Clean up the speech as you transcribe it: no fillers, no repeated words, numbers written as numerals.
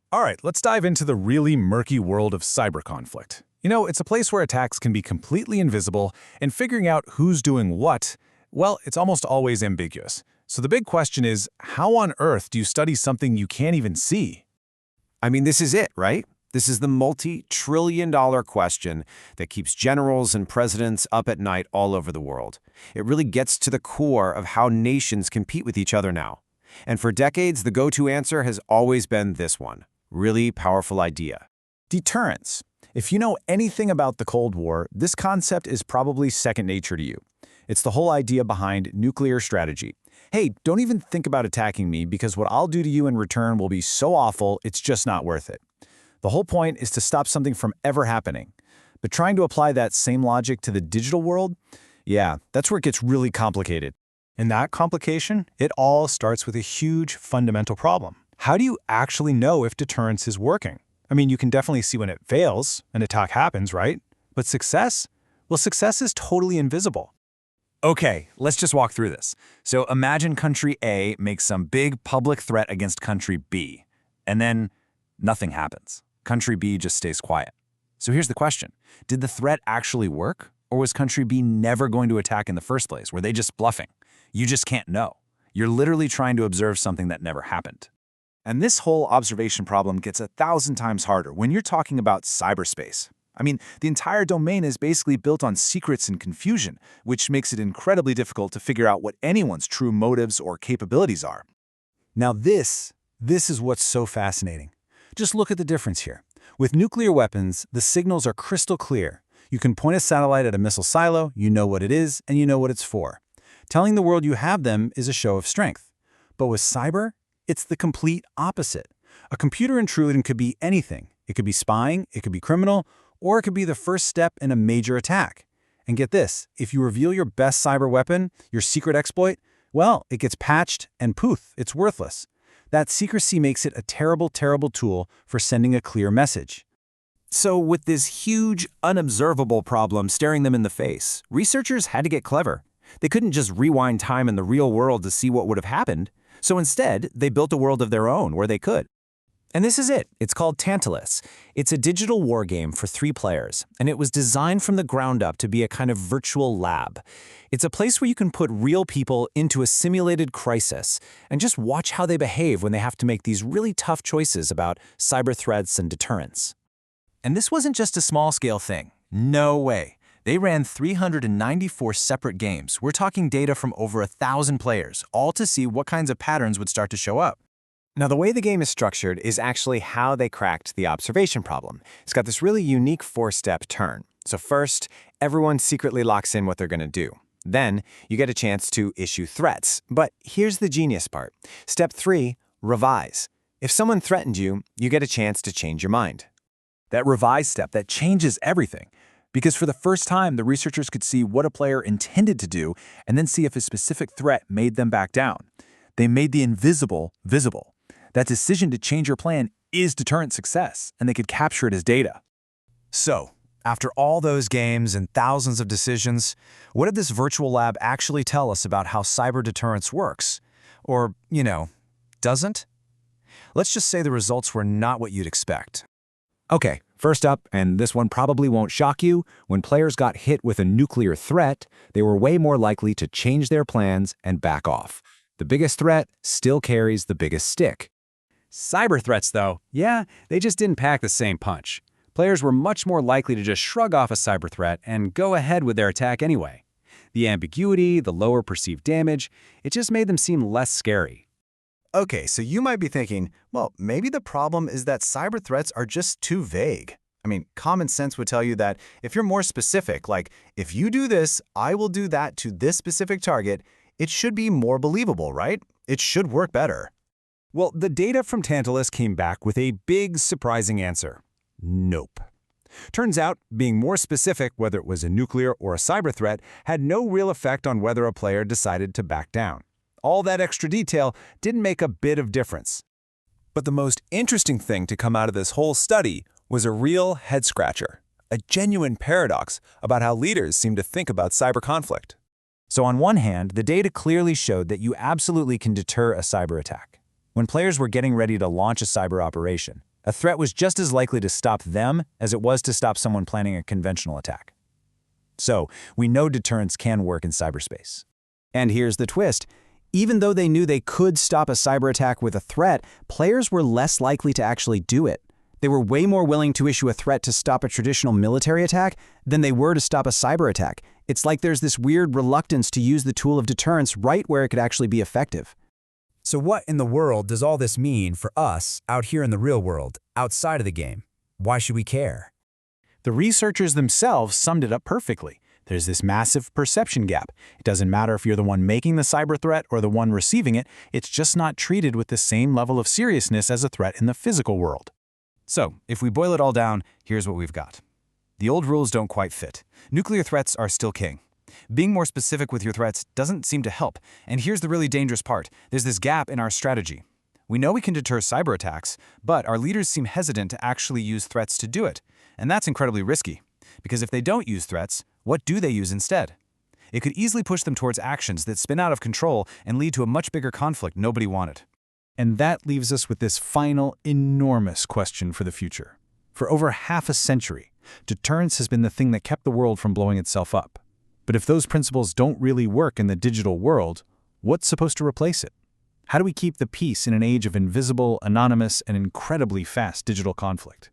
All right, let's dive into the really murky world of cyber conflict. It's a place where attacks can be completely invisible, and figuring out who's doing what, well, it's almost always ambiguous. So the big question is, how on earth do you study something you can't even see? I mean, this is it, right? This is the multi-trillion-dollar question that keeps generals and presidents up at night all over the world. It really gets to the core of how nations compete with each other now. And for decades, the go-to answer has always been this one. Really powerful idea. Deterrence. If you know anything about the Cold War, this concept is probably second nature to you. It's the whole idea behind nuclear strategy. Hey, don't even think about attacking me because what I'll do to you in return will be so awful, it's just not worth it. The whole point is to stop something from ever happening. But trying to apply that same logic to the digital world, yeah, that's where it gets really complicated. And that complication, it all starts with a huge fundamental problem. How do you actually know if deterrence is working? I mean, you can definitely see when it fails, an attack happens, right? But success? Well, success is totally invisible. Okay, let's just walk through this. So imagine country A makes some big public threat against country B, and then nothing happens. Country B just stays quiet. So here's the question. Did the threat actually work? Or was country B never going to attack in the first place? Were they just bluffing? You just can't know. You're literally trying to observe something that never happened. And this whole observation problem gets 1,000 times harder when you're talking about cyberspace. I mean, the entire domain is basically built on secrets and confusion, which makes it incredibly difficult to figure out what anyone's true motives or capabilities are. Now this is what's so fascinating. Just look at the difference here. With nuclear weapons, the signals are crystal clear. You can point a satellite at a missile silo, you know what it is, and you know what it's for. Telling the world you have them is a show of strength. But with cyber, it's the complete opposite. A computer intrusion could be anything. It could be spying, it could be criminal, or it could be the first step in a major attack. And get this, if you reveal your best cyber weapon, your secret exploit, well, it gets patched and poof, it's worthless. That secrecy makes it a terrible, terrible tool for sending a clear message. So with this huge, unobservable problem staring them in the face, researchers had to get clever. They couldn't just rewind time in the real world to see what would have happened. So instead, they built a world of their own where they could. And this is it. It's called Tantalus. It's a digital war game for 3 players, and it was designed from the ground up to be a kind of virtual lab. It's a place where you can put real people into a simulated crisis and just watch how they behave when they have to make these really tough choices about cyber threats and deterrence. And this wasn't just a small-scale thing. No way. They ran 394 separate games. We're talking data from over 1,000 players, all to see what kinds of patterns would start to show up. Now, the way the game is structured is actually how they cracked the observation problem. It's got this really unique 4-step turn. So first, everyone secretly locks in what they're going to do. Then, you get a chance to issue threats. But here's the genius part. Step 3, revise. If someone threatened you, you get a chance to change your mind. That revise step, that changes everything. Because for the first time, the researchers could see what a player intended to do and then see if a specific threat made them back down. They made the invisible visible. That decision to change your plan is deterrent success, and they could capture it as data. So, after all those games and thousands of decisions, what did this virtual lab actually tell us about how cyber deterrence works? Or, doesn't? Let's just say the results were not what you'd expect. Okay, first up, and this one probably won't shock you, when players got hit with a nuclear threat, they were way more likely to change their plans and back off. The biggest threat still carries the biggest stick. Cyber threats, though, yeah, they just didn't pack the same punch. Players were much more likely to just shrug off a cyber threat and go ahead with their attack anyway. The ambiguity, the lower perceived damage, it just made them seem less scary. Okay, so you might be thinking, well, maybe the problem is that cyber threats are just too vague. I mean, common sense would tell you that if you're more specific, like, if you do this, I will do that to this specific target, it should be more believable, right? It should work better. Well, the data from Tantalus came back with a big, surprising answer. Nope. Turns out, being more specific, whether it was a nuclear or a cyber threat, had no real effect on whether a player decided to back down. All that extra detail didn't make a bit of difference. But the most interesting thing to come out of this whole study was a real head-scratcher, a genuine paradox about how leaders seem to think about cyber conflict. So on one hand, the data clearly showed that you absolutely can deter a cyber attack. When players were getting ready to launch a cyber operation, A threat was just as likely to stop them as it was to stop someone planning a conventional attack. So, we know deterrence can work in cyberspace. And here's the twist. Even though they knew they could stop a cyber attack with a threat, players were less likely to actually do it. They were way more willing to issue a threat to stop a traditional military attack than they were to stop a cyber attack. It's like there's this weird reluctance to use the tool of deterrence right where it could actually be effective. So what in the world does all this mean for us out here in the real world, outside of the game? Why should we care? The researchers themselves summed it up perfectly. There's this massive perception gap. It doesn't matter if you're the one making the cyber threat or the one receiving it, it's just not treated with the same level of seriousness as a threat in the physical world. So, if we boil it all down, here's what we've got. The old rules don't quite fit. Nuclear threats are still king. Being more specific with your threats doesn't seem to help, and here's the really dangerous part. There's this gap in our strategy. We know we can deter cyber attacks, but our leaders seem hesitant to actually use threats to do it, and that's incredibly risky. Because if they don't use threats, what do they use instead? It could easily push them towards actions that spin out of control and lead to a much bigger conflict nobody wanted. And that leaves us with this final, enormous question for the future. For over half a century, deterrence has been the thing that kept the world from blowing itself up. But if those principles don't really work in the digital world, what's supposed to replace it? How do we keep the peace in an age of invisible, anonymous, and incredibly fast digital conflict?